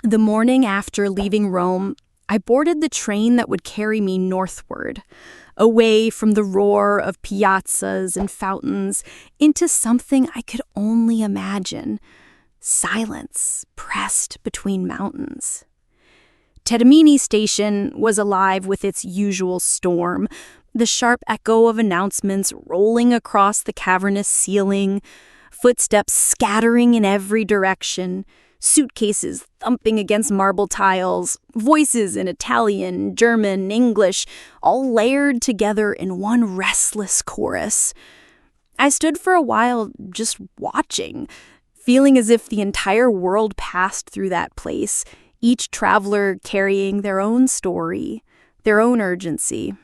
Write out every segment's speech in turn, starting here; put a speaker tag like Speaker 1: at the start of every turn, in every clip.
Speaker 1: The morning after leaving Rome, I boarded the train that would carry me northward, away from the roar of piazzas and fountains, into something I could only imagine: silence pressed between mountains. Termini Station was alive with its usual storm, the sharp echo of announcements rolling across the cavernous ceiling, footsteps scattering in every direction, suitcases thumping against marble tiles, voices in Italian, German, English, all layered together in one restless chorus. I stood for a while just watching, feeling as if the entire world passed through that place, each traveler carrying their own story, their own urgency.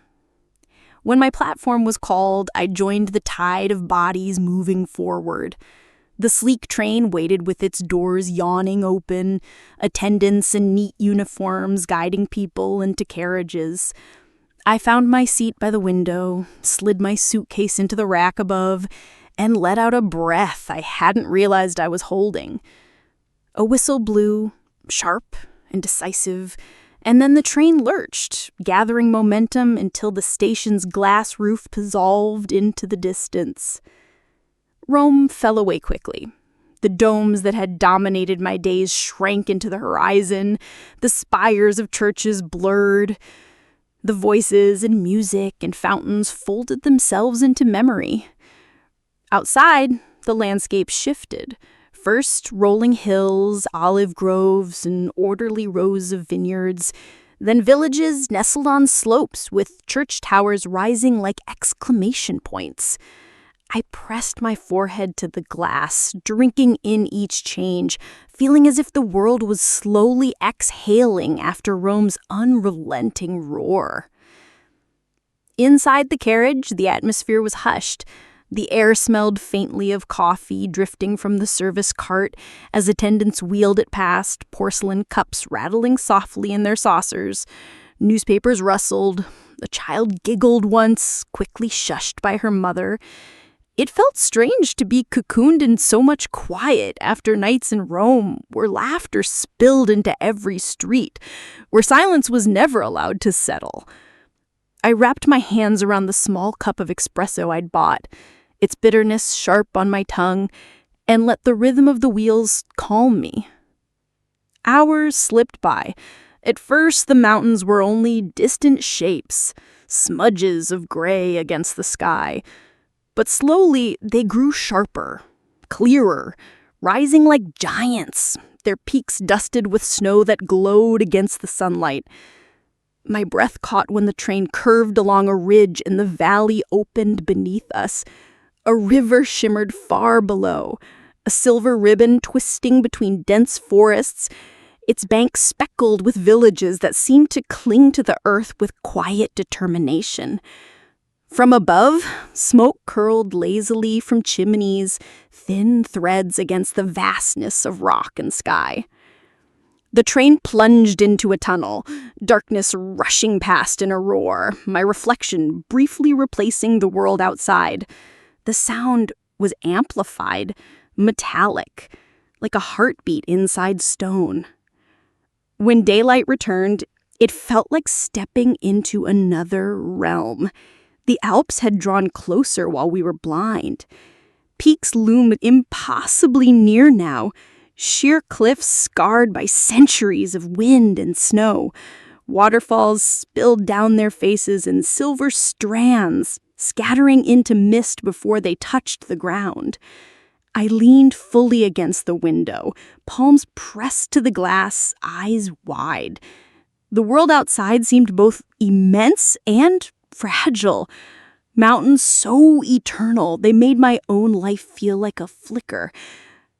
Speaker 1: When my platform was called, I joined the tide of bodies moving forward. The sleek train waited with its doors yawning open, attendants in neat uniforms guiding people into carriages. I found my seat by the window, slid my suitcase into the rack above, and let out a breath I hadn't realized I was holding. A whistle blew, sharp and decisive, and then the train lurched, gathering momentum until the station's glass roof dissolved into the distance. Rome fell away quickly. The domes that had dominated my days shrank into the horizon, the spires of churches blurred. The voices and music and fountains folded themselves into memory. Outside, the landscape shifted. First, rolling hills, olive groves, and orderly rows of vineyards. Then villages nestled on slopes with church towers rising like exclamation points. I pressed my forehead to the glass, drinking in each change, feeling as if the world was slowly exhaling after Rome's unrelenting roar. Inside the carriage, the atmosphere was hushed. The air smelled faintly of coffee drifting from the service cart as attendants wheeled it past, porcelain cups rattling softly in their saucers. Newspapers rustled. A child giggled once, quickly shushed by her mother. It felt strange to be cocooned in so much quiet after nights in Rome, where laughter spilled into every street, where silence was never allowed to settle. I wrapped my hands around the small cup of espresso I'd bought, its bitterness sharp on my tongue, and let the rhythm of the wheels calm me. Hours slipped by. At first, the mountains were only distant shapes, smudges of gray against the sky. But slowly, they grew sharper, clearer, rising like giants, their peaks dusted with snow that glowed against the sunlight. My breath caught when the train curved along a ridge and the valley opened beneath us. A river shimmered far below, a silver ribbon twisting between dense forests, its banks speckled with villages that seemed to cling to the earth with quiet determination. From above, smoke curled lazily from chimneys, thin threads against the vastness of rock and sky. The train plunged into a tunnel, darkness rushing past in a roar, my reflection briefly replacing the world outside. The sound was amplified, metallic, like a heartbeat inside stone. When daylight returned, it felt like stepping into another realm. The Alps had drawn closer while we were blind. Peaks loomed impossibly near now, sheer cliffs scarred by centuries of wind and snow. Waterfalls spilled down their faces in silver strands, scattering into mist before they touched the ground. I leaned fully against the window, palms pressed to the glass, eyes wide. The world outside seemed both immense and fragile. Mountains so eternal, they made my own life feel like a flicker,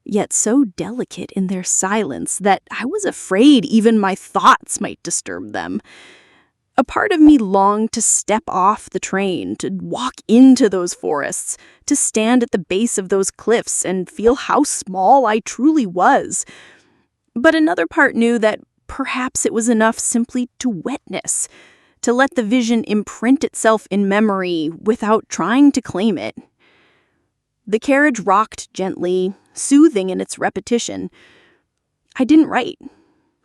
Speaker 1: yet so delicate in their silence that I was afraid even my thoughts might disturb them. A part of me longed to step off the train, to walk into those forests, to stand at the base of those cliffs and feel how small I truly was. But another part knew that perhaps it was enough simply to witness, to let the vision imprint itself in memory without trying to claim it. The carriage rocked gently, soothing in its repetition. I didn't write.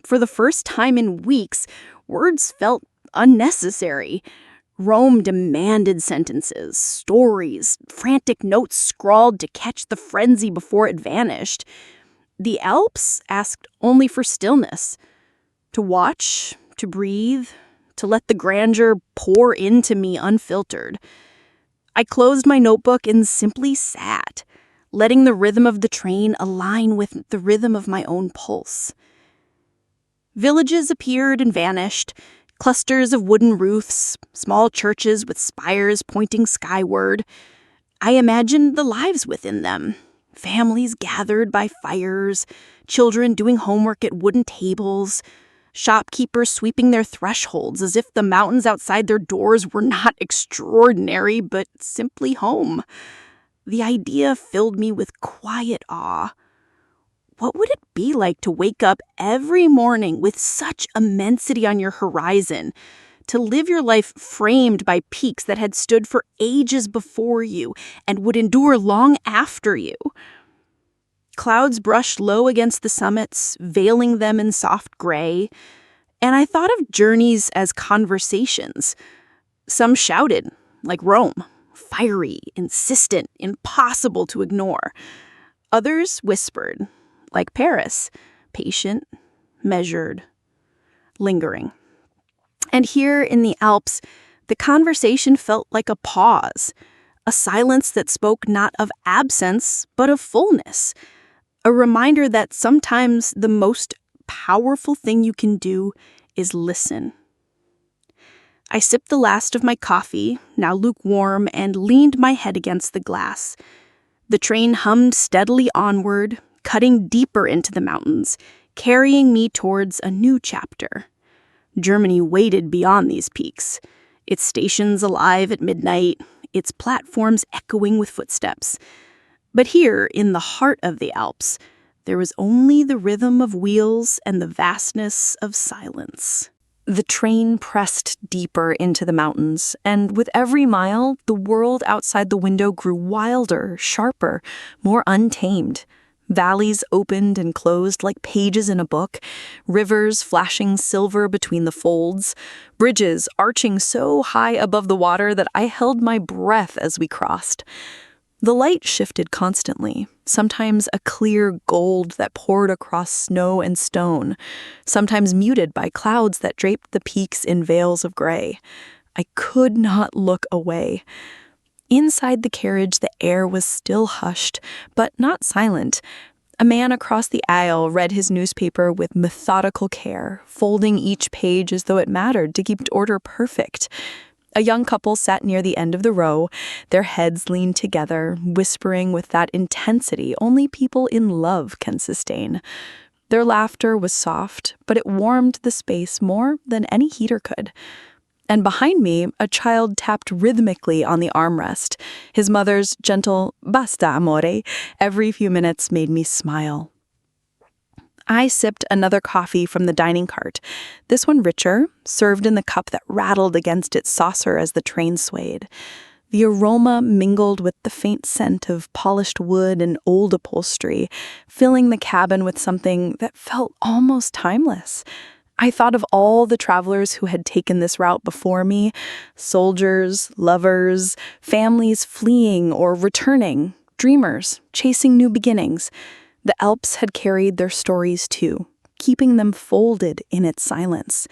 Speaker 1: For the first time in weeks, words felt unnecessary. Rome demanded sentences, stories, frantic notes scrawled to catch the frenzy before it vanished. The Alps asked only for stillness, to watch, to breathe, to let the grandeur pour into me unfiltered. I closed my notebook and simply sat, letting the rhythm of the train align with the rhythm of my own pulse. Villages appeared and vanished, clusters of wooden roofs, small churches with spires pointing skyward. I imagined the lives within them. Families gathered by fires, children doing homework at wooden tables, shopkeepers sweeping their thresholds as if the mountains outside their doors were not extraordinary, but simply home. The idea filled me with quiet awe. What would it be like to wake up every morning with such immensity on your horizon, to live your life framed by peaks that had stood for ages before you and would endure long after you? Clouds brushed low against the summits, veiling them in soft gray, and I thought of journeys as conversations. Some shouted, like Rome, fiery, insistent, impossible to ignore. Others whispered, like Paris, patient, measured, lingering. And here in the Alps, the conversation felt like a pause, a silence that spoke not of absence, but of fullness. A reminder that sometimes the most powerful thing you can do is listen. I sipped the last of my coffee, now lukewarm, and leaned my head against the glass. The train hummed steadily onward, cutting deeper into the mountains, carrying me towards a new chapter. Germany waited beyond these peaks, its stations alive at midnight, its platforms echoing with footsteps. But here, in the heart of the Alps, there was only the rhythm of wheels and the vastness of silence. The train pressed deeper into the mountains, and with every mile, the world outside the window grew wilder, sharper, more untamed. Valleys opened and closed like pages in a book, rivers flashing silver between the folds, bridges arching so high above the water that I held my breath as we crossed. The light shifted constantly, sometimes a clear gold that poured across snow and stone, sometimes muted by clouds that draped the peaks in veils of gray. I could not look away. Inside the carriage, the air was still hushed, but not silent. A man across the aisle read his newspaper with methodical care, folding each page as though it mattered to keep order perfect. A young couple sat near the end of the row, their heads leaned together, whispering with that intensity only people in love can sustain. Their laughter was soft, but it warmed the space more than any heater could. And behind me, a child tapped rhythmically on the armrest. His mother's gentle "Basta, amore" every few minutes made me smile. I sipped another coffee from the dining cart, this one richer, served in the cup that rattled against its saucer as the train swayed. The aroma mingled with the faint scent of polished wood and old upholstery, filling the cabin with something that felt almost timeless. I thought of all the travelers who had taken this route before me, soldiers, lovers, families fleeing or returning, dreamers chasing new beginnings. The Alps had carried their stories too, keeping them folded in its silence.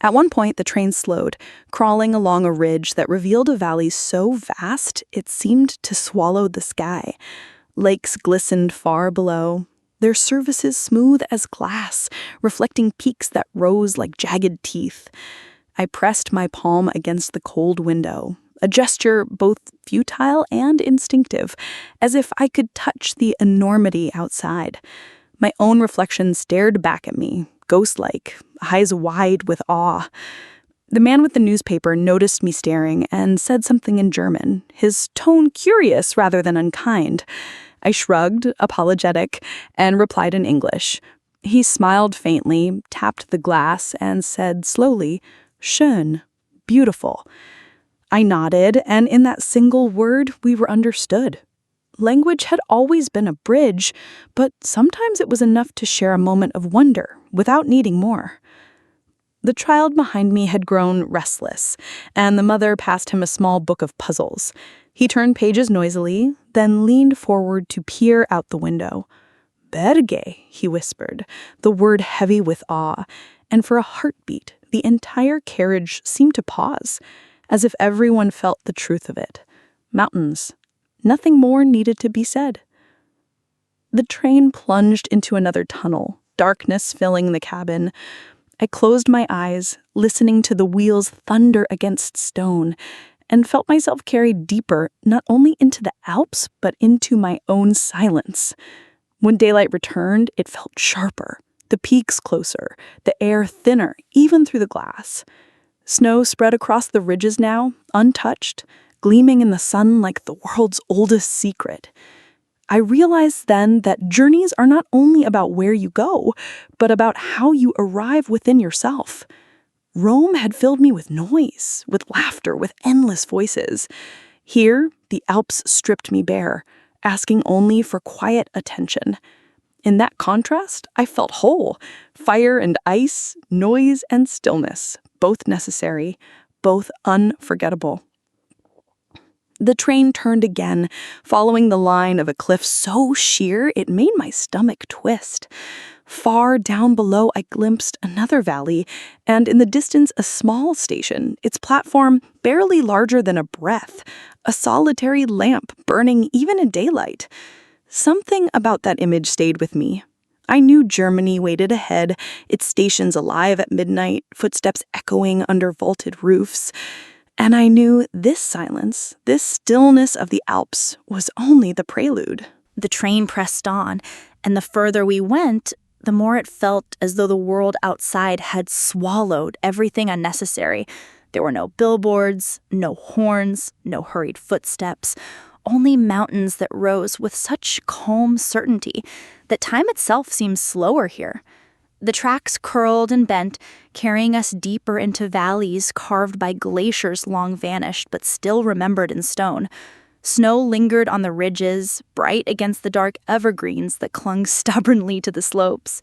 Speaker 1: At one point, the train slowed, crawling along a ridge that revealed a valley so vast it seemed to swallow the sky. Lakes glistened far below, their surfaces smooth as glass, reflecting peaks that rose like jagged teeth. I pressed my palm against the cold window, a gesture both futile and instinctive, as if I could touch the enormity outside. My own reflection stared back at me, ghost-like, eyes wide with awe. The man with the newspaper noticed me staring and said something in German, his tone curious rather than unkind. I shrugged, apologetic, and replied in English. He smiled faintly, tapped the glass, and said slowly, "Schön, beautiful." I nodded, and in that single word, we were understood. Language had always been a bridge, but sometimes it was enough to share a moment of wonder
Speaker 2: without needing more. The child behind me had grown restless, and the mother passed him a small book of puzzles. He turned pages noisily, then leaned forward to peer out the window. "Berge," he whispered, the word heavy with awe, and for a heartbeat, the entire carriage seemed to pause, as if everyone felt the truth of it. Mountains. Nothing more needed to be said. The train plunged into another tunnel, darkness filling the cabin. I closed my eyes, listening to the wheels thunder against stone, and felt myself carried deeper, not only into the Alps, but into my own silence. When daylight returned, it felt sharper, the peaks closer, the air thinner, even through the glass. Snow spread across the ridges now, untouched, gleaming in the sun like the world's oldest secret. I realized then that journeys are not only about where you go, but about how you arrive within yourself. Rome had filled me with noise, with laughter, with endless voices. Here, the Alps stripped me bare, asking only for quiet attention. In that contrast, I felt whole. Fire and ice, noise and stillness, both necessary, both unforgettable. The train turned again, following the line of a cliff so sheer it made my stomach twist. Far down below, I glimpsed another valley, and in the distance a small station, its platform barely larger than a breath, a solitary lamp burning even in daylight. Something about that image stayed with me. I knew Germany waited ahead, its stations alive at midnight, footsteps echoing under vaulted roofs. And I knew this silence, this stillness of the Alps, was only the prelude.
Speaker 1: The train pressed on, and the further we went, the more it felt as though the world outside had swallowed everything unnecessary. There were no billboards, no horns, no hurried footsteps, only mountains that rose with such calm certainty that time itself seemed slower here. The tracks curled and bent, carrying us deeper into valleys carved by glaciers long vanished but still remembered in stone. Snow lingered on the ridges, bright against the dark evergreens that clung stubbornly to the slopes.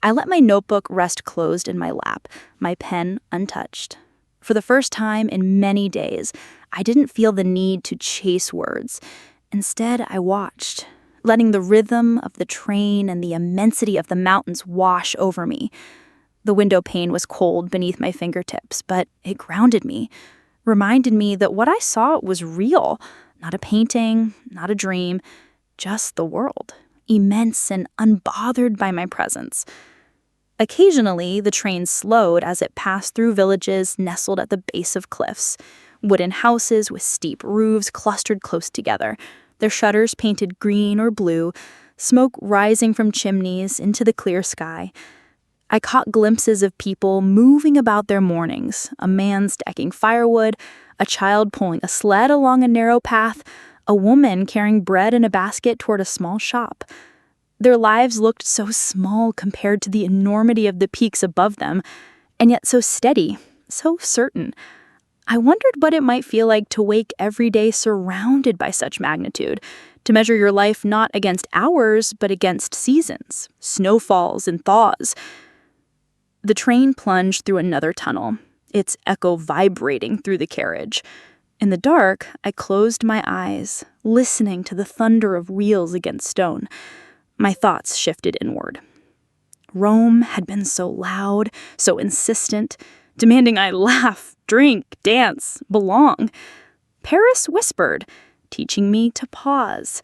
Speaker 1: I let my notebook rest closed in my lap, my pen untouched. For the first time in many days, I didn't feel the need to chase words. Instead, I watched, letting the rhythm of the train and the immensity of the mountains wash over me. The window pane was cold beneath my fingertips, but it grounded me, reminded me that what I saw was real, not a painting, not a dream, just the world, immense and unbothered by my presence. Occasionally, the train slowed as it passed through villages nestled at the base of cliffs, wooden houses with steep roofs clustered close together, their shutters painted green or blue, smoke rising from chimneys into the clear sky. I caught glimpses of people moving about their mornings, a man stacking firewood, a child pulling a sled along a narrow path, a woman carrying bread in a basket toward a small shop. Their lives looked so small compared to the enormity of the peaks above them, and yet so steady, so certain. I wondered what it might feel like to wake every day surrounded by such magnitude, to measure your life not against hours, but against seasons, snowfalls, and thaws. The train plunged through another tunnel, its echo vibrating through the carriage. In the dark, I closed my eyes, listening to the thunder of wheels against stone. My thoughts shifted inward. Rome had been so loud, so insistent, demanding I laugh, drink, dance, belong. Paris whispered, teaching me to pause.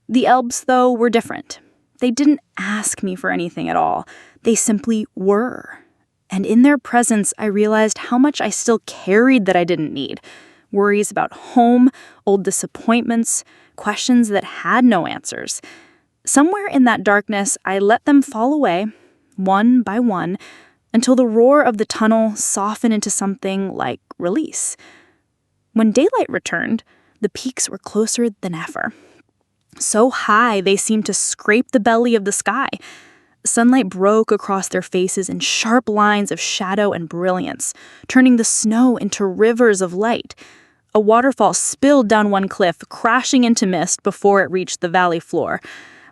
Speaker 1: The Alps, though, were different. They didn't ask me for anything at all. They simply were. And in their presence, I realized how much I still carried that I didn't need. Worries about home, old disappointments, questions that had no answers. Somewhere in that darkness, I let them fall away, one by one, until the roar of the tunnel softened into something like release. When daylight returned, the peaks were closer than ever. So high they seemed to scrape the belly of the sky. Sunlight broke across their faces in sharp lines of shadow and brilliance, turning the snow into rivers of light. A waterfall spilled down one cliff, crashing into mist before it reached the valley floor.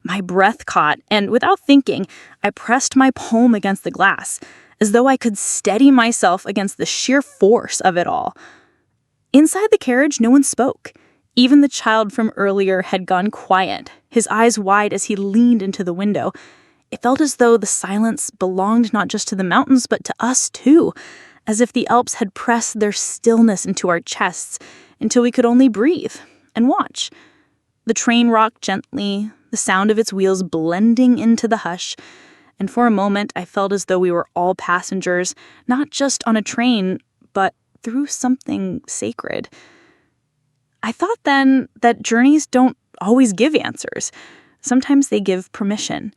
Speaker 1: My breath caught, and without thinking, I pressed my palm against the glass, as though I could steady myself against the sheer force of it all. Inside the carriage, no one spoke. Even the child from earlier had gone quiet, his eyes wide as he leaned into the window. It felt as though the silence belonged not just to the mountains, but to us too, as if the Alps had pressed their stillness into our chests until we could only breathe and watch. The train rocked gently, the sound of its wheels blending into the hush, and for a moment I felt as though we were all passengers, not just on a train, but through something sacred. I thought then that journeys don't always give answers. Sometimes they give permission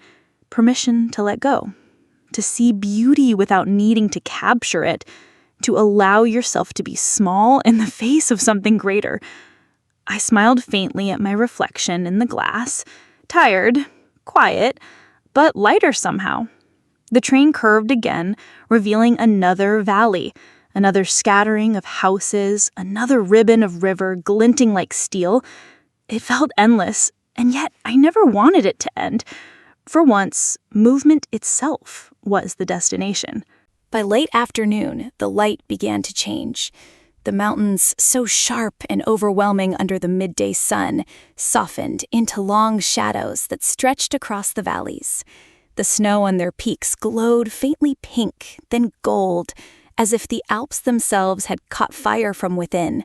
Speaker 1: to let go, to see beauty without needing to capture it, to allow yourself to be small in the face of something greater. I smiled faintly at my reflection in the glass, tired, quiet, but lighter somehow. The train curved again, revealing another valley, another scattering of houses, another ribbon of river glinting like steel. It felt endless, and yet I never wanted it to end. For once, movement itself was the destination.
Speaker 3: By late afternoon, the light began to change. The mountains, so sharp and overwhelming under the midday sun, softened into long shadows that stretched across the valleys. The snow on their peaks glowed faintly pink, then gold, as if the Alps themselves had caught fire from within.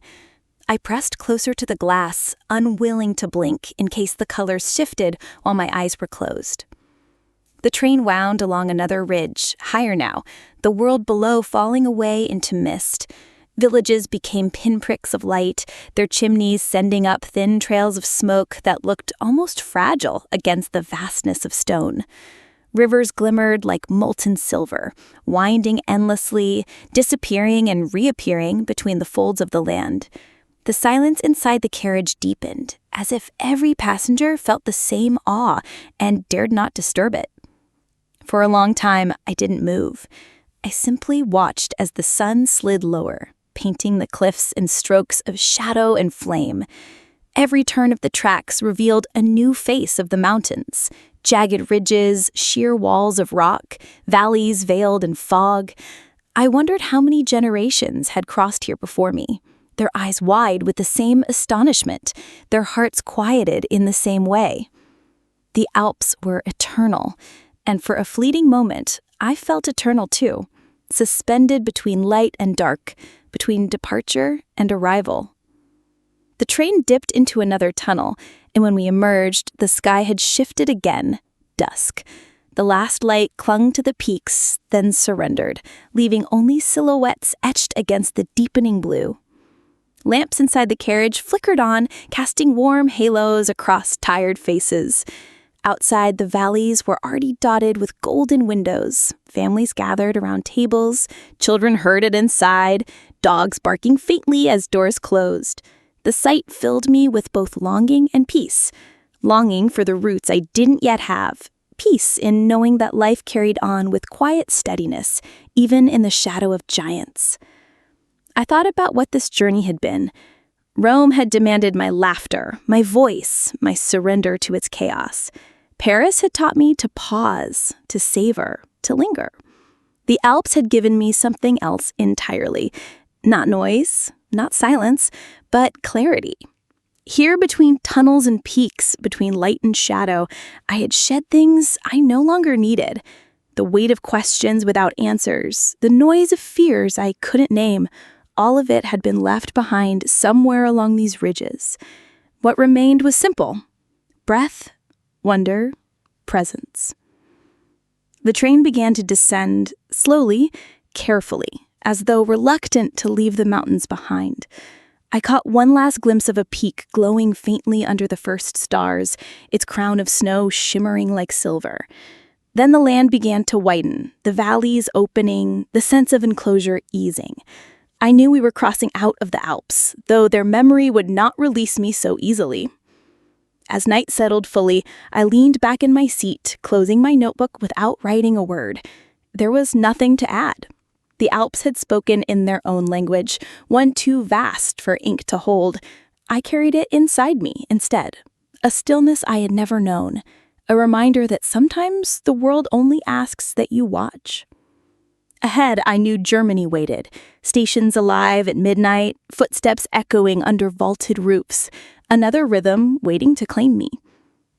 Speaker 3: I pressed closer to the glass, unwilling to blink in case the colors shifted while my eyes were closed. The train wound along another ridge, higher now, the world below falling away into mist. Villages became pinpricks of light, their chimneys sending up thin trails of smoke that looked almost fragile against the vastness of stone. Rivers glimmered like molten silver, winding endlessly, disappearing and reappearing between the folds of the land. The silence inside the carriage deepened, as if every passenger felt the same awe and dared not disturb it. For a long time, I didn't move. I simply watched as the sun slid lower, painting the cliffs in strokes of shadow and flame. Every turn of the tracks revealed a new face of the mountains. Jagged ridges, sheer walls of rock, valleys veiled in fog. I wondered how many generations had crossed here before me, their eyes wide with the same astonishment, their hearts quieted in the same way. The Alps were eternal, and for a fleeting moment, I felt eternal too, suspended between light and dark, between departure and arrival. The train dipped into another tunnel, and when we emerged, the sky had shifted again, dusk. The last light clung to the peaks, then surrendered, leaving only silhouettes etched against the deepening blue. Lamps inside the carriage flickered on, casting warm halos across tired faces. Outside, the valleys were already dotted with golden windows. Families gathered around tables, children herded inside, dogs barking faintly as doors closed. The sight filled me with both longing and peace. Longing for the roots I didn't yet have. Peace in knowing that life carried on with quiet steadiness, even in the shadow of giants. I thought about what this journey had been. Rome had demanded my laughter, my voice, my surrender to its chaos. Paris had taught me to pause, to savor, to linger. The Alps had given me something else entirely. Not noise, not silence, but clarity. Here between tunnels and peaks, between light and shadow, I had shed things I no longer needed. The weight of questions without answers, the noise of fears I couldn't name, all of it had been left behind somewhere along these ridges. What remained was simple: breath, wonder, presence. The train began to descend, slowly, carefully, as though reluctant to leave the mountains behind. I caught one last glimpse of a peak glowing faintly under the first stars, its crown of snow shimmering like silver. Then the land began to widen, the valleys opening, the sense of enclosure easing. I knew we were crossing out of the Alps, though their memory would not release me so easily. As night settled fully, I leaned back in my seat, closing my notebook without writing a word. There was nothing to add. The Alps had spoken in their own language, one too vast for ink to hold. I carried it inside me instead, a stillness I had never known, a reminder that sometimes the world only asks that you watch. Ahead, I knew Germany waited, stations alive at midnight, footsteps echoing under vaulted roofs, another rhythm waiting to claim me.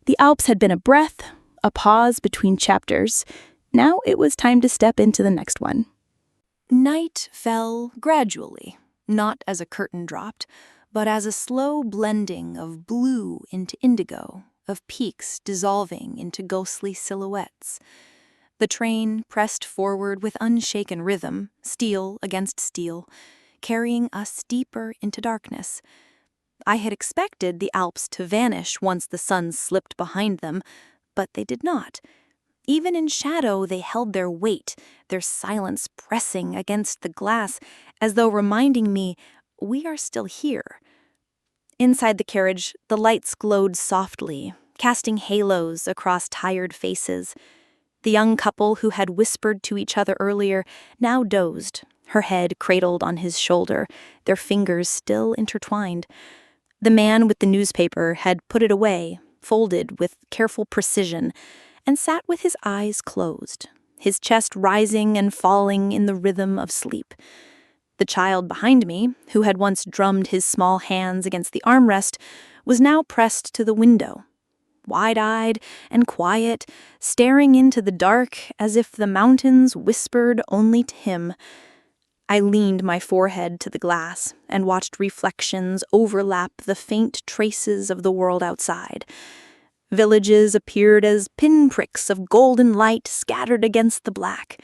Speaker 3: The Alps had been a breath, a pause between chapters. Now it was time to step into the next one. Night fell gradually, not as a curtain dropped, but as a slow blending of blue into indigo, of peaks dissolving into ghostly silhouettes. The train pressed forward with unshaken rhythm, steel against steel, carrying us deeper into darkness. I had expected the Alps to vanish once the sun slipped behind them, but they did not. Even in shadow, they held their weight, their silence pressing against the glass, as though reminding me, we are still here. Inside the carriage, the lights glowed softly, casting halos across tired faces. The young couple who had whispered to each other earlier now dozed, her head cradled on his shoulder, their fingers still intertwined. The man with the newspaper had put it away, folded with careful precision, and sat with his eyes closed, his chest rising and falling in the rhythm of sleep. The child behind me, who had once drummed his small hands against the armrest, was now pressed to the window, wide-eyed and quiet, staring into the dark as if the mountains whispered only to him. I leaned my forehead to the glass and watched reflections overlap the faint traces of the world outside. Villages appeared as pinpricks of golden light scattered against the black.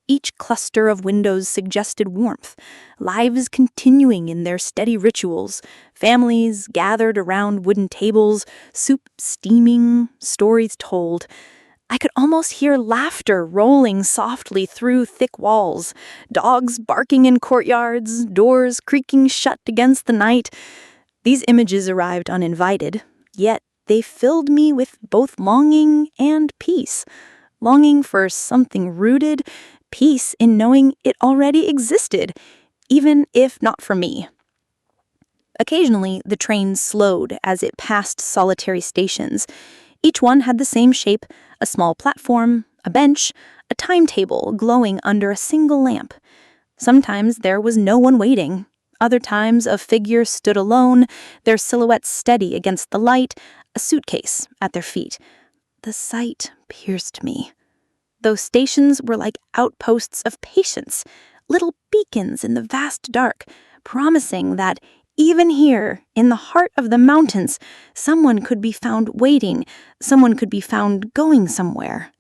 Speaker 3: Each cluster of windows suggested warmth, lives continuing in their steady rituals, families gathered around wooden tables, soup steaming, stories told. I could almost hear laughter rolling softly through thick walls, dogs barking in courtyards, doors creaking shut against the night. These images arrived uninvited, yet they filled me with both longing and peace. Longing for something rooted, peace in knowing it already existed, even if not for me. Occasionally, the train slowed as it passed solitary stations. Each one had the same shape, a small platform, a bench, a timetable glowing under a single lamp. Sometimes there was no one waiting. Other times a figure stood alone, their silhouette steady against the light, a suitcase at their feet. The sight pierced me. Those stations were like outposts of patience, little beacons in the vast dark, promising that even here, in the heart of the mountains, someone could be found waiting, someone could be found going somewhere.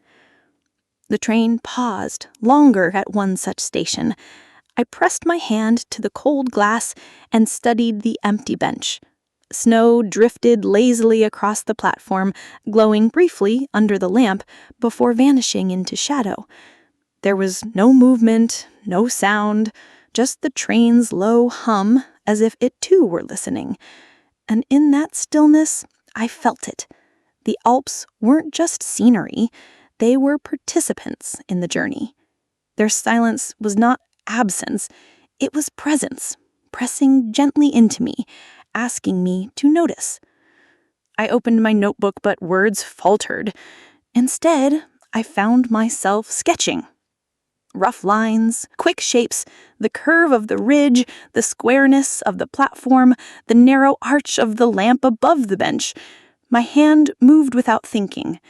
Speaker 3: The train paused longer at one such station. I pressed my hand to the cold glass and studied the empty bench. Snow drifted lazily across the platform, glowing briefly under the lamp before vanishing into shadow. There was no movement, no sound, just the train's low hum, as if it too were listening. And in that stillness, I felt it. The Alps weren't just scenery, they were participants in the journey. Their silence was not absence, it was presence, pressing gently into me, asking me to notice. I opened my notebook, but words faltered. Instead, I found myself sketching. Rough lines, quick shapes, the curve of the ridge, the squareness of the platform, the narrow arch of the lamp above the bench. My hand moved without thinking,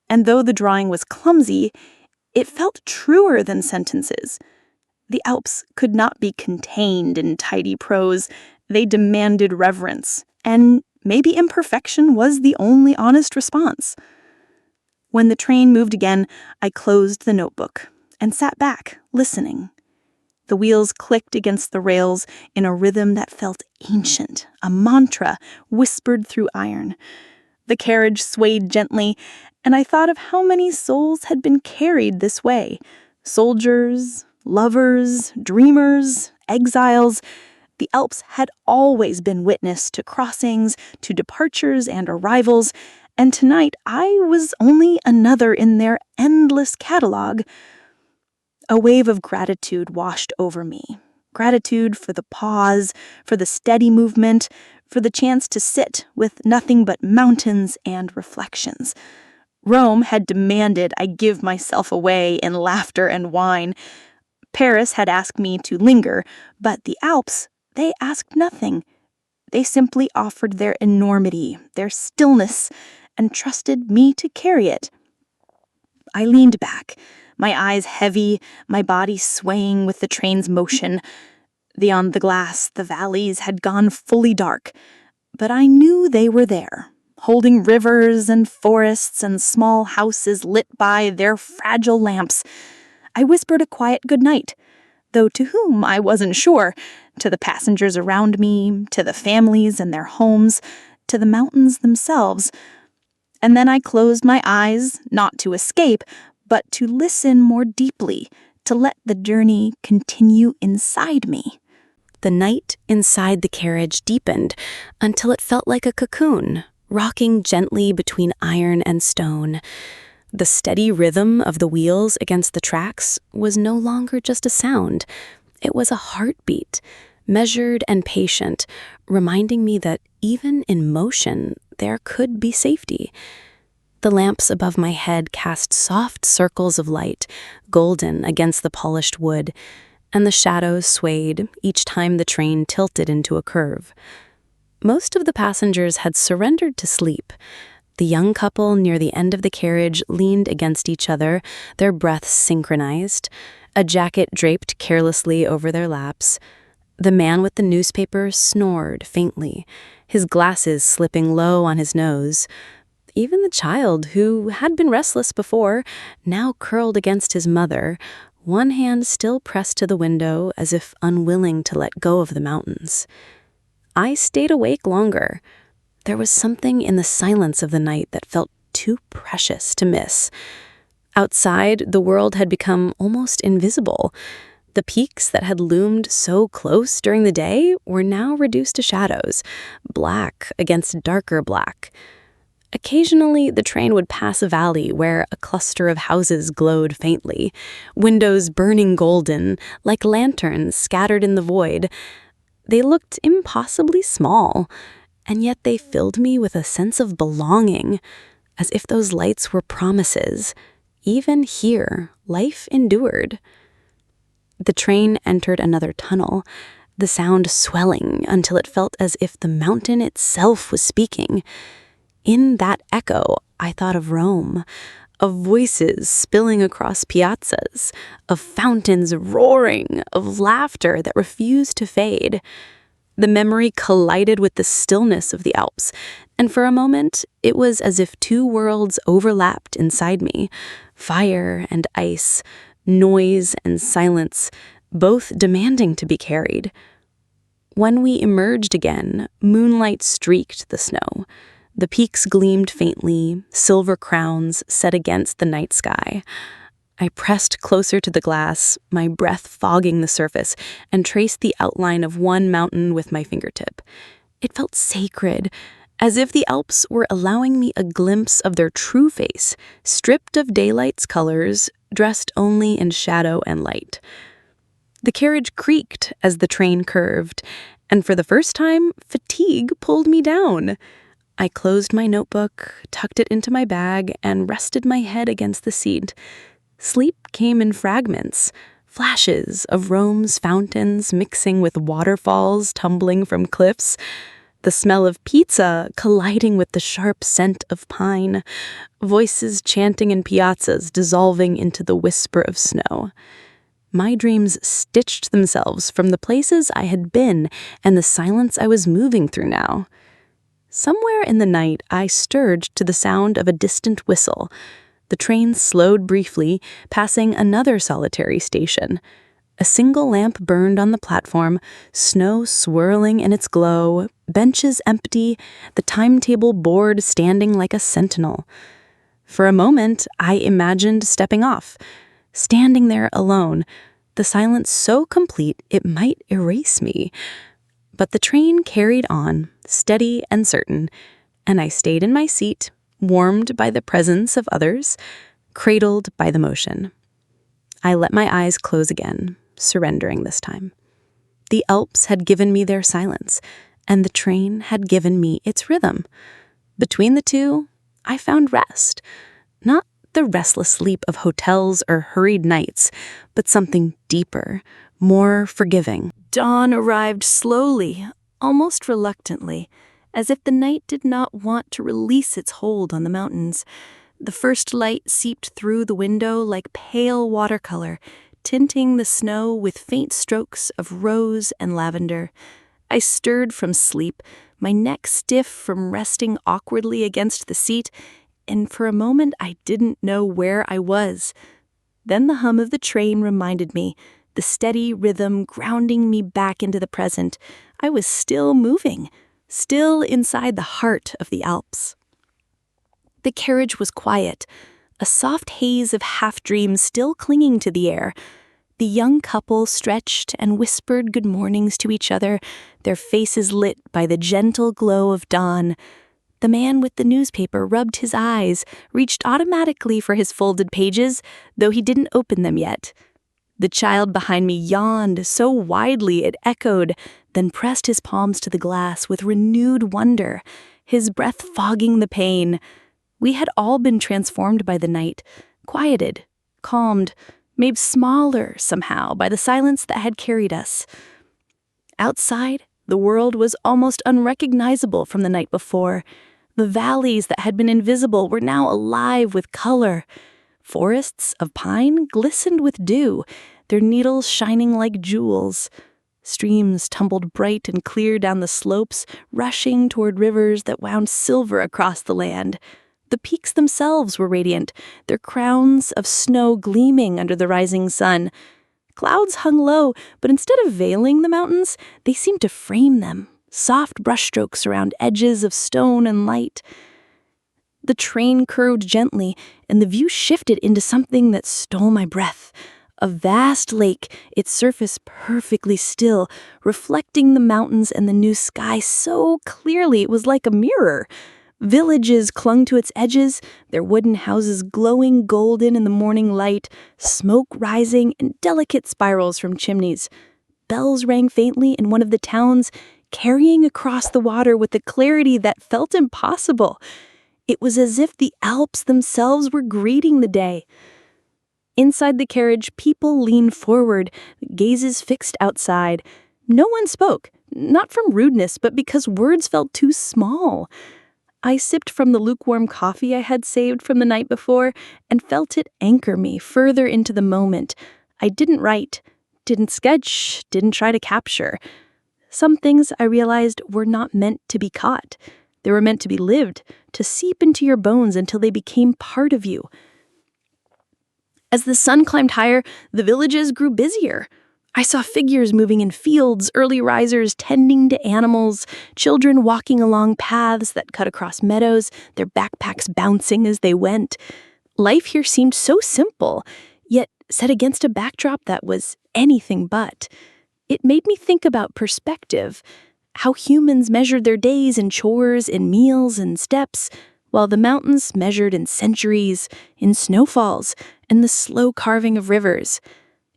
Speaker 3: and though the drawing was clumsy, it felt truer than sentences. The Alps could not be contained in tidy prose. They demanded reverence, and maybe imperfection was the only honest response. When the train moved again, I closed the notebook and sat back, listening. The wheels clicked against the rails in a rhythm that felt ancient, a mantra whispered through iron. The carriage swayed gently, and I thought of how many souls had been carried this way. Soldiers, lovers, dreamers, exiles. The Alps had always been witness to crossings, to departures and arrivals, and tonight I was only another in their endless catalog. A wave of gratitude washed over me. Gratitude for the pause, for the steady movement, for the chance to sit with nothing but mountains and reflections.
Speaker 2: Rome had demanded I give myself away in laughter and wine. Paris had asked me to linger, but the Alps, they asked nothing. They simply offered their enormity, their stillness, and trusted me to carry it. I leaned back, my eyes heavy, my body swaying with the train's motion. Beyond the glass, the valleys had gone fully dark, but I knew they were there, holding rivers and forests and small houses lit by their fragile lamps. I whispered a quiet goodnight, though to whom I wasn't sure, to the passengers around me, to the families and their homes, to the mountains themselves. And then I closed my eyes, not to escape, but to listen more deeply, to let the journey continue inside me.
Speaker 3: The night inside the carriage deepened until it felt like a cocoon, rocking gently between iron and stone. The steady rhythm of the wheels against the tracks was no longer just a sound. It was a heartbeat, measured and patient, reminding me that even in motion, there could be safety. The lamps above my head cast soft circles of light, golden against the polished wood, and the shadows swayed each time the train tilted into a curve. Most of the passengers had surrendered to sleep. The young couple near the end of the carriage leaned against each other, their breaths synchronized, a jacket draped carelessly over their laps. The man with the newspaper snored faintly, his glasses slipping low on his nose. Even the child, who had been restless before, now curled against his mother, one hand still pressed to the window as if unwilling to let go of the mountains. I stayed awake longer. There was something in the silence of the night that felt too precious to miss. Outside, the world had become almost invisible. The peaks that had loomed so close during the day were now reduced to shadows, black against darker black. Occasionally, the train would pass a valley where a cluster of houses glowed faintly, windows burning golden, like lanterns scattered in the void. They looked impossibly small, and yet they filled me with a sense of belonging, as if those lights were promises. Even here, life endured. The train entered another tunnel, the sound swelling until it felt as if the mountain itself was speaking. In that echo, I thought of Rome, of voices spilling across piazzas, of fountains roaring, of laughter that refused to fade. The memory collided with the stillness of the Alps, and for a moment, it was as if two worlds overlapped inside me, fire and ice, noise and silence, both demanding to be carried. When we emerged again, moonlight streaked the snow. The peaks gleamed faintly, silver crowns set against the night sky. I pressed closer to the glass, my breath fogging the surface, and traced the outline of one mountain with my fingertip. It felt sacred, as if the Alps were allowing me a glimpse of their true face, stripped of daylight's colors, dressed only in shadow and light. The carriage creaked as the train curved, and for the first time, fatigue pulled me down. I closed my notebook, tucked it into my bag, and rested my head against the seat. Sleep came in fragments, flashes of Rome's fountains mixing with waterfalls tumbling from cliffs, the smell of pizza colliding with the sharp scent of pine, voices chanting in piazzas dissolving into the whisper of snow. My dreams stitched themselves from the places I had been and the silence I was moving through now. Somewhere in the night, I stirred to the sound of a distant whistle. The train slowed briefly, passing another solitary station. A single lamp burned on the platform, snow swirling in its glow, benches empty, the timetable board standing like a sentinel. For a moment, I imagined stepping off, standing there alone, the silence so complete it might erase me. But the train carried on, steady and certain, and I stayed in my seat, warmed by the presence of others, cradled by the motion. I let my eyes close again, surrendering this time. The Alps had given me their silence, and the train had given me its rhythm. Between the two, I found rest,
Speaker 2: Not the restless sleep of hotels or hurried nights, but something deeper, more forgiving.
Speaker 3: Dawn arrived slowly, almost reluctantly, as if the night did not want to release its hold on the mountains. The first light seeped through the window like pale watercolor, tinting the snow with faint strokes of rose and lavender. I stirred from sleep, my neck stiff from resting awkwardly against the seat, and for a moment I didn't know where I was. Then the hum of the train reminded me, the steady rhythm grounding me back into the present. I was still moving, still inside the heart of the Alps. The carriage was quiet, a soft haze of half-dreams still clinging to the air. The young couple stretched and whispered good mornings to each other, their faces lit by the gentle glow of dawn. The man with the newspaper rubbed his eyes, reached automatically for his folded pages, though he didn't open them yet. The child behind me yawned so widely it echoed, then pressed his palms to the glass with renewed wonder, his breath fogging the pain. We had all been transformed by the night, quieted, calmed, made smaller somehow by the silence that had carried us. Outside, the world was almost unrecognizable from the night before. The valleys that had been invisible were now alive with color. Forests of pine glistened with dew, their needles shining like jewels. Streams tumbled bright and clear down the slopes, rushing toward rivers that wound silver across the land. The peaks themselves were radiant, their crowns of snow gleaming under the rising sun. Clouds hung low, but instead of veiling the mountains, they seemed to frame them, soft brushstrokes around edges of stone and light. The train curved gently, and the view shifted into something that stole my breath. A vast lake, its surface perfectly still, reflecting the mountains and the new sky so clearly it was like a mirror. Villages clung to its edges, their wooden houses glowing golden in the morning light, smoke rising in delicate spirals from chimneys. Bells rang faintly in one of the towns, carrying across the water with a clarity that felt impossible. It was as if the Alps themselves were greeting the day. Inside the carriage, people leaned forward, gazes fixed outside. No one spoke, not from rudeness, but because words felt too small. I sipped from the lukewarm coffee I had saved from the night before and felt it anchor me further into the moment. I didn't write, didn't sketch, didn't try to capture. Some things I realized were not meant to be caught. They were meant to be lived, to seep into your bones until they became part of you. As the sun climbed higher, the villages grew busier. I saw figures moving in fields, early risers tending to animals, children walking along paths that cut across meadows, their backpacks bouncing as they went. Life here seemed so simple, yet set against a backdrop that was anything but. It made me think about perspective, how humans measured their days in chores, in meals, and steps, while the mountains measured in centuries, in snowfalls, and the slow carving of rivers.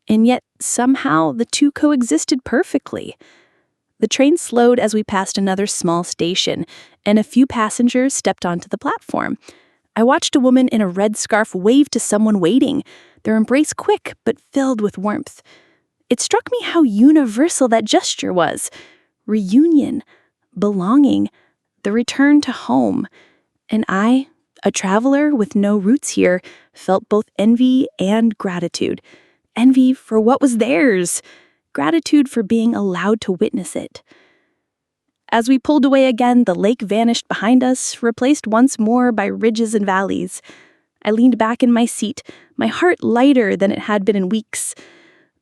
Speaker 3: And yet, somehow, the two coexisted perfectly. The train slowed as we passed another small station, and a few passengers stepped onto the platform. I watched a woman in a red scarf wave to someone waiting, their embrace quick but filled with warmth. It struck me how universal that gesture was. Reunion, belonging, the return to home. And I, a traveler with no roots here, felt both envy and gratitude. Envy for what was theirs, gratitude for being allowed to witness it. As we pulled away again, the lake vanished behind us, replaced once more by ridges and valleys. I leaned back in my seat, my heart lighter than it had been in weeks.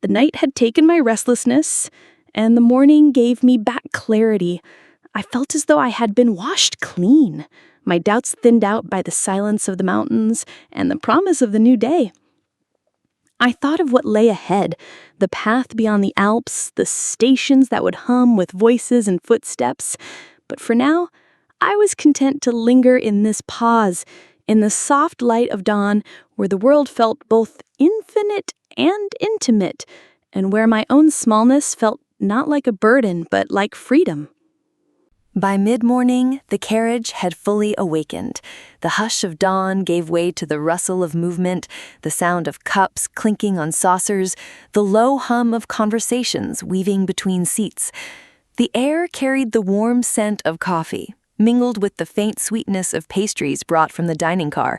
Speaker 3: The night had taken my restlessness, and the morning gave me back clarity. I felt as though I had been washed clean, my doubts thinned out by the silence of the mountains and the promise of the new day. I thought of what lay ahead, the path beyond the Alps, the stations that would hum with voices and footsteps. But for now, I was content to linger in this pause, in the soft light of dawn, where the world felt both infinite and intimate, and where my own smallness felt not like a burden, but like freedom. By mid-morning, the carriage had fully awakened. The hush of dawn gave way to the rustle of movement, the sound of cups clinking on saucers, the low hum of conversations weaving between seats. The air carried the warm scent of coffee, mingled with the faint sweetness of pastries brought from the dining car.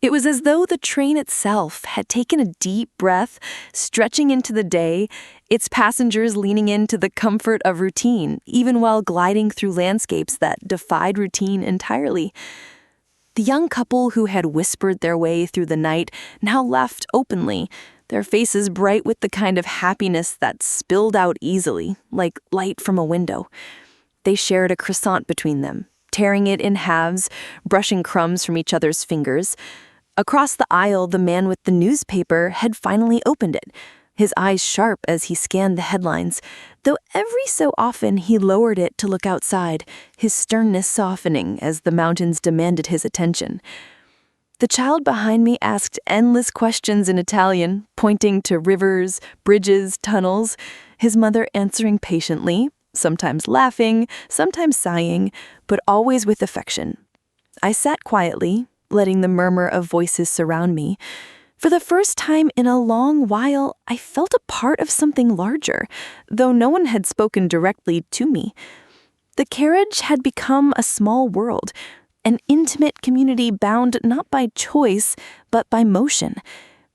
Speaker 3: It was as though the train itself had taken a deep breath, stretching into the day, its passengers leaning into the comfort of routine, even while gliding through landscapes that defied routine entirely. The young couple who had whispered their way through the night now laughed openly, their faces bright with the kind of happiness that spilled out easily, like light from a window. They shared a croissant between them, tearing it in halves, brushing crumbs from each other's fingers. Across the aisle, the man with the newspaper had finally opened it, his eyes sharp as he scanned the headlines, though every so often he lowered it to look outside, his sternness softening as the mountains demanded his attention. The child behind me asked endless questions in Italian, pointing to rivers, bridges, tunnels, his mother answering patiently, sometimes laughing, sometimes sighing, but always with affection. I sat quietly, letting the murmur of voices surround me. For the first time in a long while, I felt a part of something larger, though no one had spoken directly to me. The carriage had become a small world, an intimate community bound not by choice, but by motion.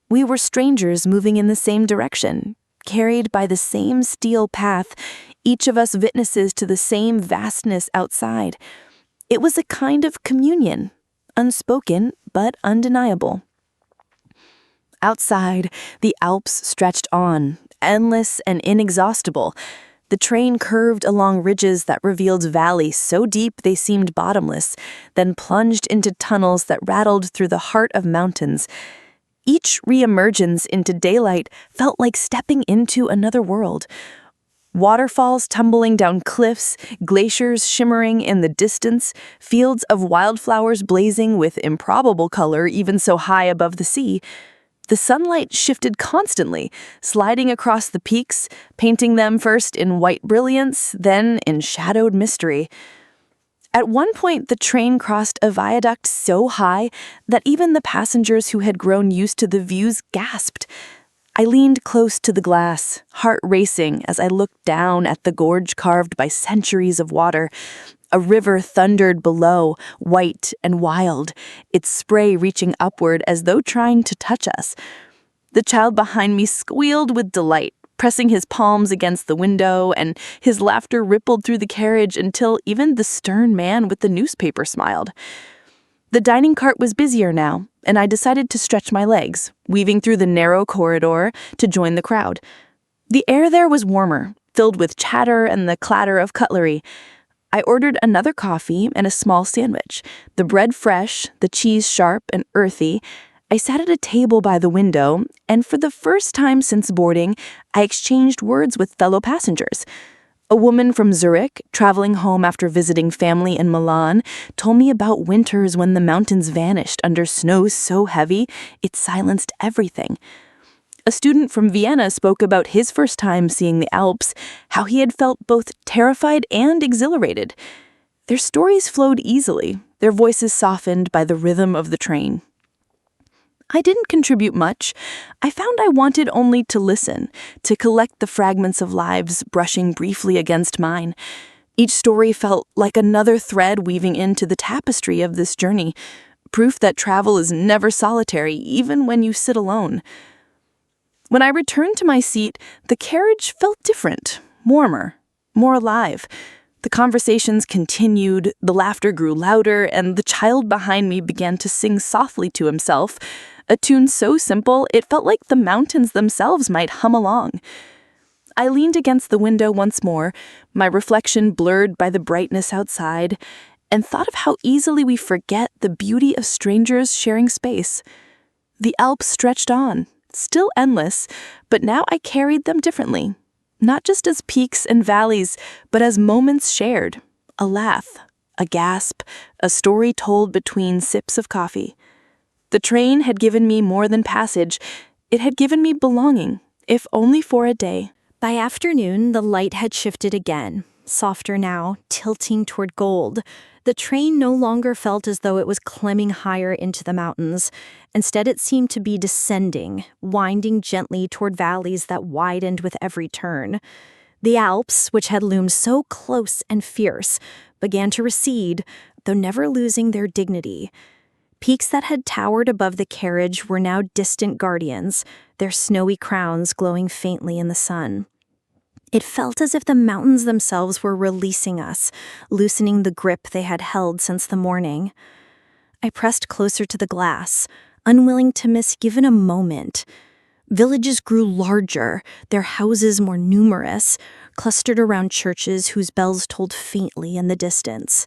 Speaker 3: We were strangers moving in the same direction, carried by the same steel path, each of us witnesses to the same vastness outside. It was a kind of communion, unspoken but undeniable. Outside, the Alps stretched on, endless and inexhaustible. The train curved along ridges that revealed valleys so deep they seemed bottomless, then plunged into tunnels that rattled through the heart of mountains. Each re-emergence into daylight felt like stepping into another world. Waterfalls tumbling down cliffs, glaciers shimmering in the distance, fields of wildflowers blazing with improbable color even so high above the sea. The sunlight shifted constantly, sliding across the peaks, painting them first in white brilliance, then in shadowed mystery. At one point, the train crossed a viaduct so high that even the passengers who had grown used to the views gasped. I leaned close to the glass, heart racing as I looked down at the gorge carved by centuries of water. A river thundered below, white and wild, its spray reaching upward as though trying to touch us. The child behind me squealed with delight, pressing his palms against the window, and his laughter rippled through the carriage until even the stern man with the newspaper smiled. The dining cart was busier now, and I decided to stretch my legs, weaving through the narrow corridor to join the crowd. The air there was warmer, filled with chatter and the clatter of cutlery. I ordered another coffee and a small sandwich, the bread fresh, the cheese sharp and earthy. I sat at a table by the window, and for the first time since boarding, I exchanged words with fellow passengers. A woman from Zurich, traveling home after visiting family in Milan, told me about winters when the mountains vanished under snow so heavy it silenced everything. A student from Vienna spoke about his first time seeing the Alps, how he had felt both terrified and exhilarated. Their stories flowed easily, their voices softened by the rhythm of the train. I didn't contribute much. I found I wanted only to listen, to collect the fragments of lives brushing briefly against mine. Each story felt like another thread weaving into the tapestry of this journey, proof that travel is never solitary, even when you sit alone. When I returned to my seat, the carriage felt different, warmer, more alive. The conversations continued, the laughter grew louder, and the child behind me began to sing softly to himself, a tune so simple it felt like the mountains themselves might hum along. I leaned against the window once more, my reflection blurred by the brightness outside, and thought of how easily we forget the beauty of strangers sharing space. The Alps stretched on, still endless, but now I carried them differently. Not just as peaks and valleys, but as moments shared, a laugh, a gasp, a story told between sips of coffee. The train had given me more than passage. It had given me belonging, if only for a day.
Speaker 1: By afternoon, the light had shifted again,
Speaker 3: softer now, tilting toward gold. The train no longer felt as though it was climbing higher into the mountains. Instead, it seemed to be descending, winding gently toward valleys that widened with every turn. The Alps, which had loomed so close and fierce, began to recede, though never losing their dignity. Peaks that had towered above the carriage were now distant guardians, their snowy crowns glowing faintly in the sun. It felt as if the mountains themselves were releasing us, loosening the grip they had held since the morning. I pressed closer to the glass, unwilling to miss even a moment. Villages grew larger, their houses more numerous, clustered around churches whose bells tolled faintly in the distance.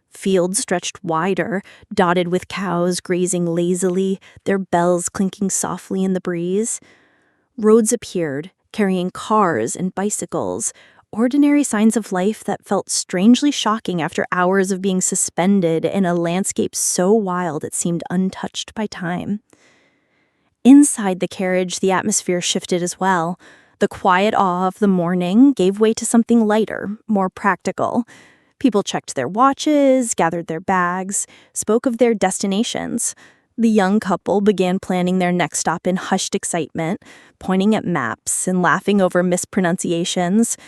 Speaker 3: Fields stretched wider, dotted with cows grazing lazily, their bells clinking softly in the breeze. Roads appeared, carrying cars and bicycles, ordinary signs of life that felt strangely shocking after hours of being suspended in a landscape so wild it seemed untouched by time. Inside the carriage, the atmosphere shifted as well. The quiet awe of the morning gave way to something lighter, more practical. People checked their watches, gathered their bags, spoke of their destinations. The young couple began planning their next stop in hushed excitement, pointing at maps and laughing over mispronunciations.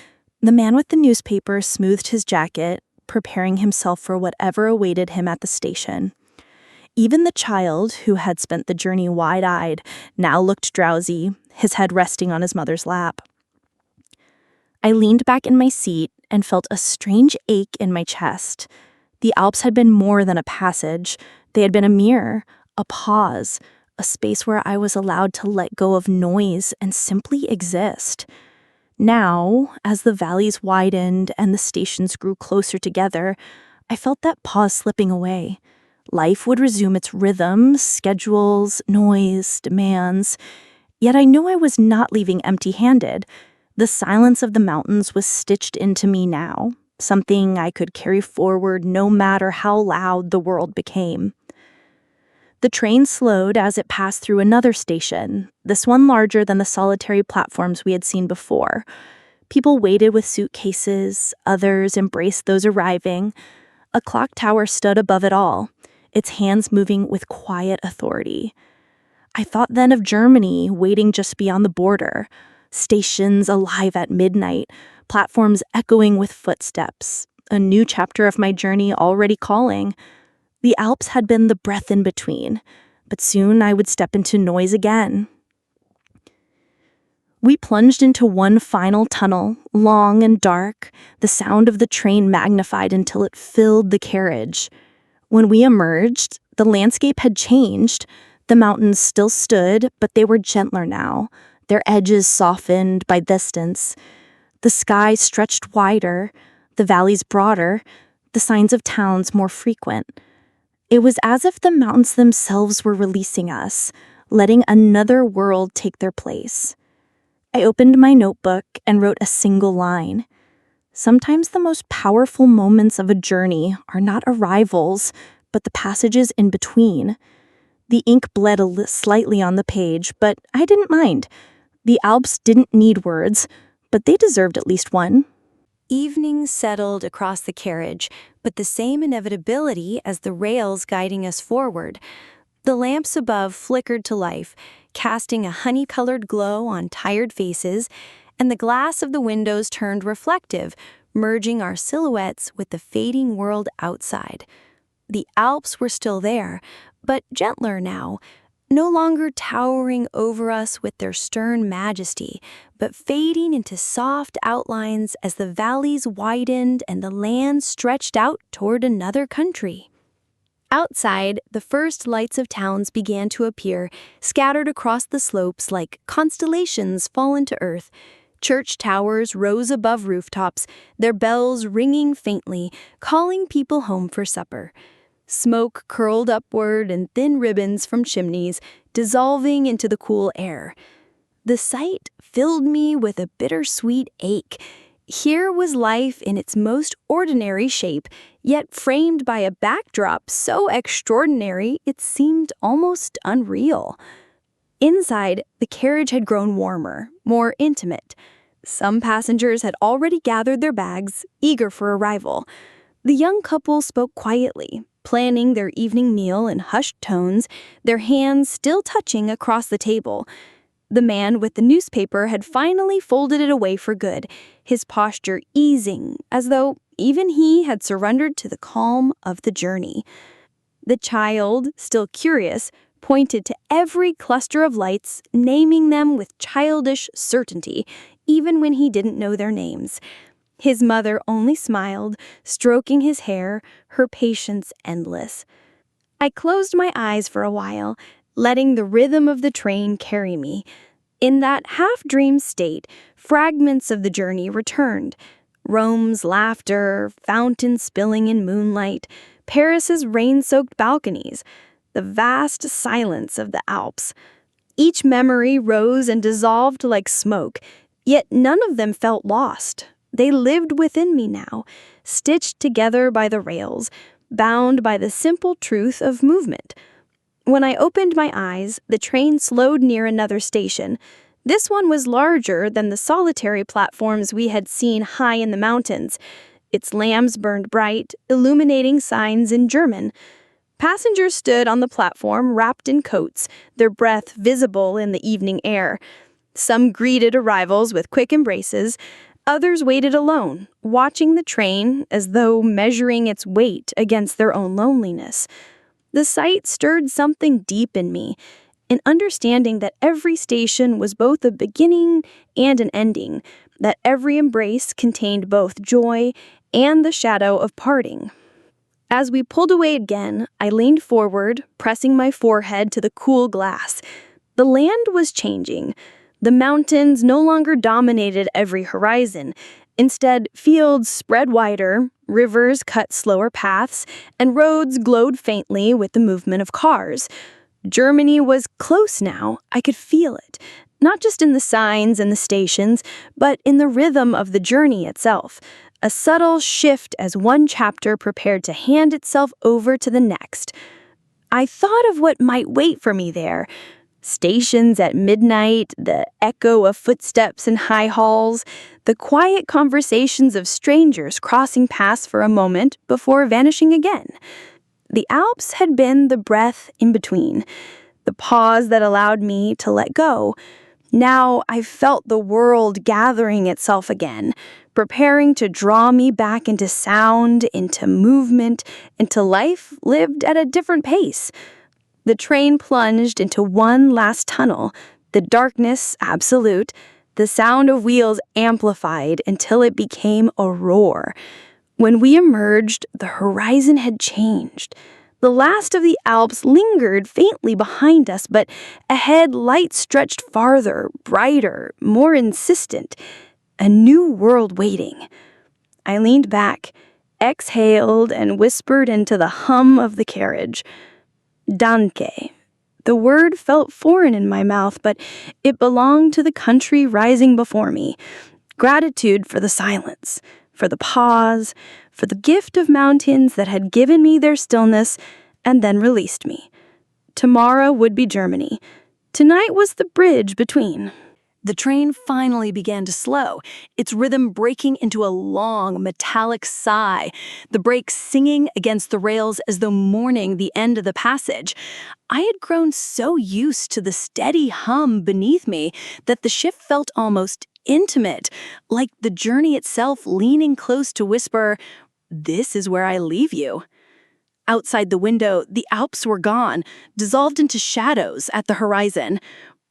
Speaker 3: The man with the newspaper smoothed his jacket, preparing himself for whatever awaited him at the station. Even the child, who had spent the journey wide-eyed, now looked drowsy, his head resting on his mother's lap. I leaned back in my seat and felt a strange ache in my chest. The Alps had been more than a passage. They had been a mirror, a pause, a space where I was allowed to let go of noise and simply exist. Now, as the valleys widened and the stations grew closer together, I felt that pause slipping away. Life would resume its rhythms, schedules, noise, demands. Yet I knew I was not leaving empty-handed. The silence of the mountains was stitched into me now, something I could carry forward no matter how loud the world became. The train slowed as it passed through another station, this one larger than the solitary platforms we had seen before. People waited with suitcases, others embraced those arriving. A clock tower stood above it all, its hands moving with quiet authority. I thought then of Germany waiting just beyond the border, stations alive at midnight, platforms echoing with footsteps, a new chapter of my journey already calling. The Alps had been the breath in between, but soon I would step into noise again. We plunged into one final tunnel, long and dark, the sound of the train magnified until it filled the carriage. When we emerged, the landscape had changed. The mountains still stood, but they were gentler now, their edges softened by distance. The sky stretched wider, the valleys broader, the signs of towns more frequent. It was as if the mountains themselves were releasing us, letting another world take their place. I opened my notebook and wrote a single line. Sometimes the most powerful moments of a journey are not arrivals, but the passages in between. The ink bled slightly on the page, but I didn't mind. The Alps didn't need words, but they deserved at least one. Evening settled across the carriage, but the same inevitability as the rails guiding us forward. The lamps above flickered to life, casting a honey-colored glow on tired faces, and the glass of the windows turned reflective, merging our silhouettes with the fading world outside. The Alps were still there, but gentler now, no longer towering over us with their stern majesty, but fading into soft outlines as the valleys widened and the land stretched out toward another country. Outside, the first lights of towns began to appear, scattered across the slopes like constellations fallen to earth. Church towers rose above rooftops, their bells ringing faintly, calling people home for supper. Smoke curled upward in thin ribbons from chimneys, dissolving into the cool air. The sight filled me with a bittersweet ache. Here was life in its most ordinary shape, yet framed by a backdrop so extraordinary it seemed almost unreal. Inside, the carriage had grown warmer, more intimate.
Speaker 1: Some passengers had already gathered their bags, eager for arrival. The young couple spoke quietly, planning their evening meal in hushed tones, their hands still touching across the table. The man with the newspaper had finally folded it away for good, his posture easing, as though even he had surrendered to the calm of the journey. The child, still curious, pointed to every cluster of lights, naming them with childish certainty, even when he didn't know their names. His mother only smiled, stroking his hair, her patience endless. I closed my eyes for a while, letting the rhythm of the train carry me. In that half-dream state, fragments of the journey returned. Rome's laughter, fountains spilling in moonlight, Paris's rain-soaked balconies, the vast silence of the Alps. Each memory rose and dissolved like smoke, yet none of them felt lost. They lived within me now, stitched together by the rails, bound by the simple truth of movement. When I opened my eyes, the train slowed near another station. This one was larger than the solitary platforms we had seen high in the mountains. Its lamps burned bright, illuminating signs in German. Passengers stood on the platform wrapped in coats, their breath visible in the evening air. Some greeted arrivals with quick embraces. Others waited alone, watching the train as though measuring its weight against their own loneliness. The sight stirred something deep in me, an understanding that every station was both a beginning and an ending, that every embrace contained both joy and the shadow of parting. As we pulled away again, I leaned forward, pressing my forehead to the cool glass. The land was changing. The mountains no longer dominated every horizon. Instead, fields spread wider, rivers cut slower paths, and roads glowed faintly with the movement of cars. Germany was close now. I could feel it, not just in the signs and the stations, but in the rhythm of the journey itself. A subtle shift as one chapter prepared to hand itself over to the next. I thought of what might wait for me there. Stations at midnight, the echo of footsteps in high halls, the quiet conversations of strangers crossing paths for a moment before vanishing again. The Alps had been the breath in between, the pause that allowed me to let go. Now I felt the world gathering itself again, preparing to draw me back into sound, into movement, into life lived at a different pace. The train plunged into one last tunnel, the darkness absolute, the sound of wheels amplified until it became a roar. When we emerged, the horizon had changed. The last of the Alps lingered faintly behind us, but ahead light stretched farther, brighter, more insistent. A new world waiting. I leaned back, exhaled, and whispered into the hum of the carriage. Danke. The word felt foreign in my mouth, but it belonged to the country rising before me. Gratitude for the silence, for the pause, for the gift of mountains that had given me their stillness and then released me. Tomorrow would be Germany. Tonight was the bridge between.
Speaker 3: The train finally began to slow, its rhythm breaking into a long, metallic sigh, the brakes singing against the rails as though mourning the end of the passage. I had grown so used to the steady hum beneath me that the shift felt almost intimate, like the journey itself leaning close to whisper, "This is where I leave you." Outside the window, the Alps were gone, dissolved into shadows at the horizon.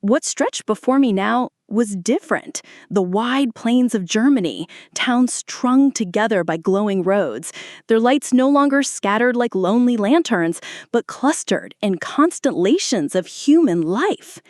Speaker 3: What stretched before me now was different. The wide plains of Germany, towns strung together by glowing roads, their lights no longer scattered like lonely lanterns, but clustered in constellations of human life.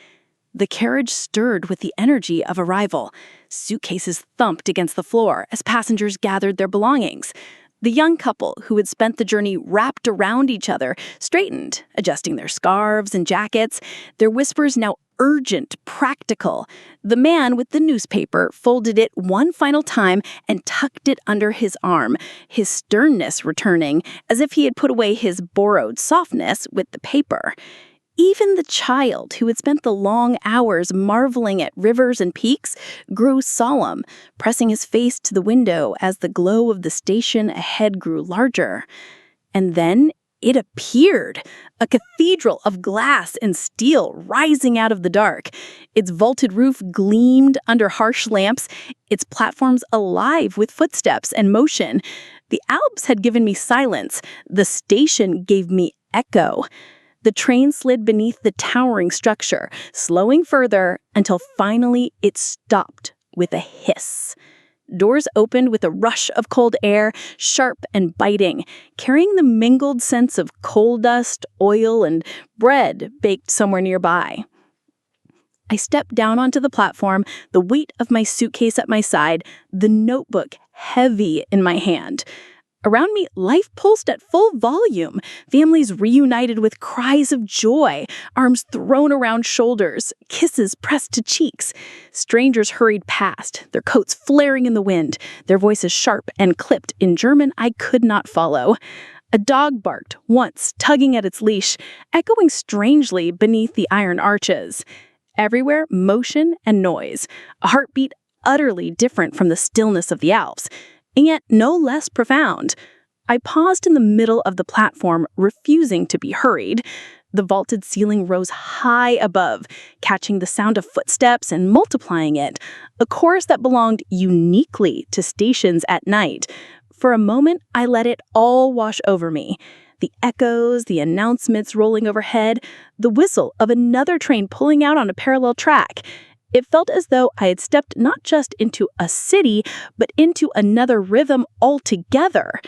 Speaker 3: The carriage stirred with the energy of arrival. Suitcases thumped against the floor as passengers gathered their belongings. The young couple who had spent the journey wrapped around each other straightened, adjusting their scarves and jackets, their whispers now urgent, practical. The man with the newspaper folded it one final time and tucked it under his arm, his sternness returning, as if he had put away his borrowed softness with the paper.
Speaker 2: Even the child who had spent the long hours marveling at rivers and peaks grew solemn, pressing his face to the window as the glow of the station ahead grew larger. And then it appeared, a cathedral of glass and steel rising out of the dark. Its vaulted roof gleamed under harsh lamps, its platforms alive with footsteps and motion. The Alps had given me silence. The station gave me echo. The train slid beneath the towering structure, slowing further until finally it stopped with a hiss. Doors opened with a rush of cold air, sharp and biting, carrying the mingled scents of coal dust, oil, and bread baked somewhere nearby. I stepped down onto the platform, the weight of my suitcase at my side, the notebook heavy in my hand. Around me, life pulsed at full volume, families reunited with cries of joy, arms thrown around shoulders, kisses pressed to cheeks. Strangers hurried past, their coats flaring in the wind, their voices sharp and clipped in German I could not follow. A dog barked once, tugging at its leash, echoing strangely beneath the iron arches. Everywhere, motion and noise, a heartbeat utterly different from the stillness of the Alps, and yet no less profound. I paused in the middle of the platform, refusing to be hurried. The vaulted ceiling rose high above, catching the sound of footsteps and multiplying it, a chorus that belonged uniquely to stations at night. For a moment, I let it all wash over me. The echoes, the announcements rolling overhead, the whistle of another train pulling out on a parallel track. It felt as though I had stepped not just into a city, but into another rhythm altogether.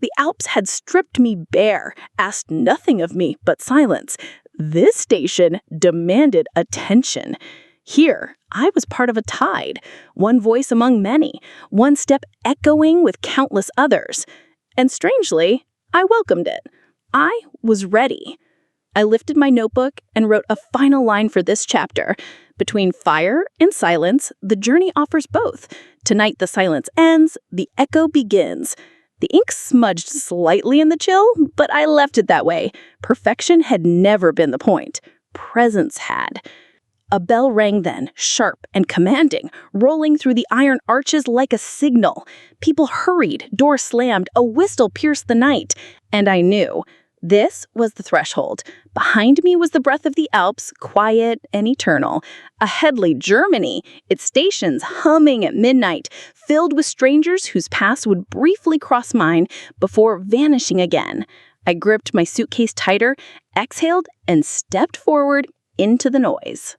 Speaker 2: The Alps had stripped me bare, asked nothing of me but silence. This station demanded attention. Here, I was part of a tide, one voice among many, one step echoing with countless others. And strangely, I welcomed it. I was ready. I lifted my notebook and wrote a final line for this chapter. Between fire and silence, the journey offers both. Tonight the silence ends, the echo begins. The ink smudged slightly in the chill, but I left it that way. Perfection had never been the point. Presence had. A bell rang then, sharp and commanding, rolling through the iron arches like a signal. People hurried, doors slammed, a whistle pierced the night. And I knew. This was the threshold. Behind me was the breath of the Alps, quiet and eternal. Ahead lay Germany, its stations humming at midnight, filled with strangers whose paths would briefly cross mine before vanishing again. I gripped my suitcase tighter, exhaled, and stepped forward into the noise.